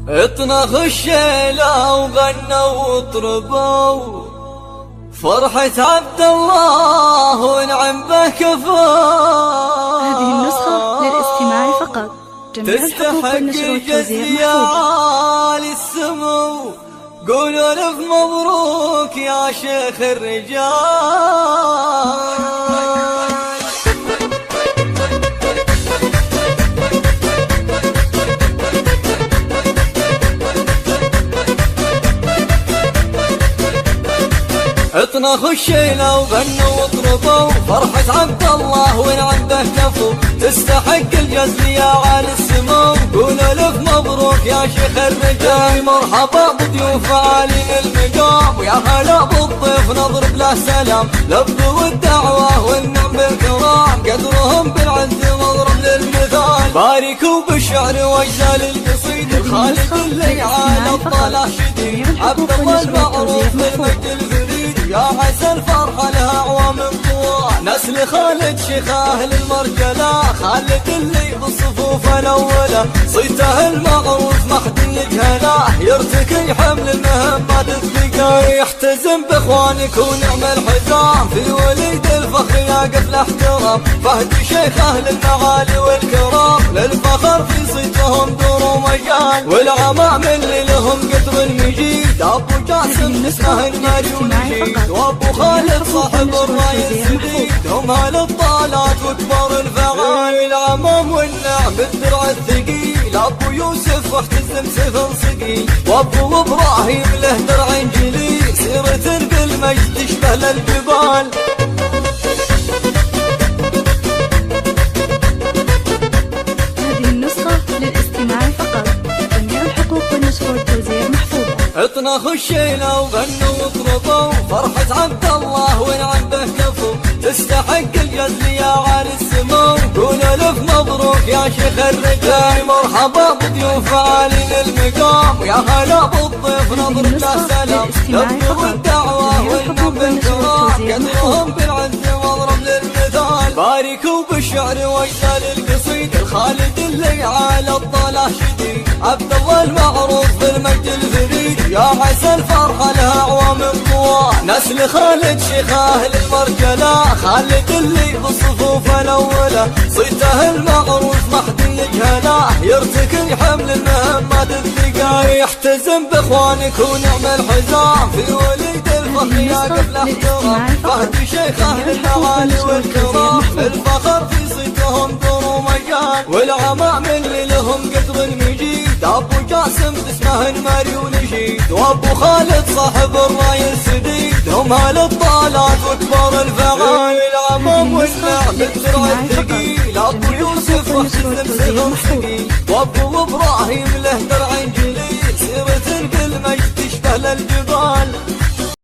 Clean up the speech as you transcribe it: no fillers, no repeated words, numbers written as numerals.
اطنخ الشيلة وغنوا وطربوا فرحة عبد الله ونعم به كفاه. هذه النسخة للاستماع فقط. جميع الحقوق والنشر والتوزيع محفوظة. السمو قولوا ألف مبروك يا شيخ الرجال. اطنخ الشيلة وغنوا وطربوا فرحة عبد الله ونعم به كفو تستحق الجزل يا عالي السمو. قولوا ألف مبروك يا شيخ الرجال. مرحبا بضيوف عالي المقام ويا هلا بالضيف نضرب له سلام. لبوا الدعوة والنعم بالكرام قدرهم بالعز مضرب للمثال. باركوا بالشعر واجزال القصيد الخالد اللي على الطلع شديد. عبد الله المعروف بالمجد الفريد يا عسى الفرحة لها أعوام طوال. نسل خالد شيخ أهل المرجلة خالد اللي بالصفوف الأولى. صيته المعروف مخدي جهله يرتكي حمل المهمات الثقال. يحتزم بإخوانك ونعم الحزام في وليد الفخر يقف الاحترام. فهد شيخ أهل المعالي والكرام للفخر في صيتهم دور ومجال. والعمام اللي لهم قدر المجيد أبو جاسم اسمه المالي ونجيد. وابو خالد صاحب الراي السديد هم اهل الطالات وكبار الفعال. العمام والنعم بالدرع الثقيل ابو يوسف واحتزم سفن صقيل. وابو ابراهيم له درع جليل سيرة بالمجد تشبه للجبال. هذه النسخة للاستماع فقط. جميع الحقوق والنشر والتوزيع محفوظة. اطنخ الشيلة وغنوا وطربوا فرحة عبد الله ونعم به كفو تستحق الجزل يا عالي السمو. قولوا ألف مبروك يا شيخ الرجال. مرحبا بضيوف عالي المقام ويا هلا بالضيف نضرب له سلام. لبوا الدعوة والنعم بالكرام قدرهم بالعز مضرب للمثال. باركوا بالشعر واجزال القصيد الخالد اللي على الطلع شديد. عبد الله المعروف بالمجد الفريد يا عسى الفرحة لها أعوام طوال. نسل خالد شيخ أهل المرجلة خالد اللي بالصفوف الأولى. صيته المعروف مخدي جهله يرتكي حمل المهمات الثقال. يحتزم بإخوانك ونعم الحزام في وليد الفخر يقف الاحترام. فهد شيخ أهل المعالي والكرام الفخر في صيتهم دور ومجال. والعمام اللي لهم قدر المجيد ابو جاسم اسمه المالي ونجيد. وابو خالد صاحب الراي السديد هم اهل الطالات وكبار الفعال. العمام والنعم بالدرع الثقيل ابو يوسف واحتزم سفن ثقيل. وابو ابراهيم له درع جليل سيرة بالمجد تشبه للجبال.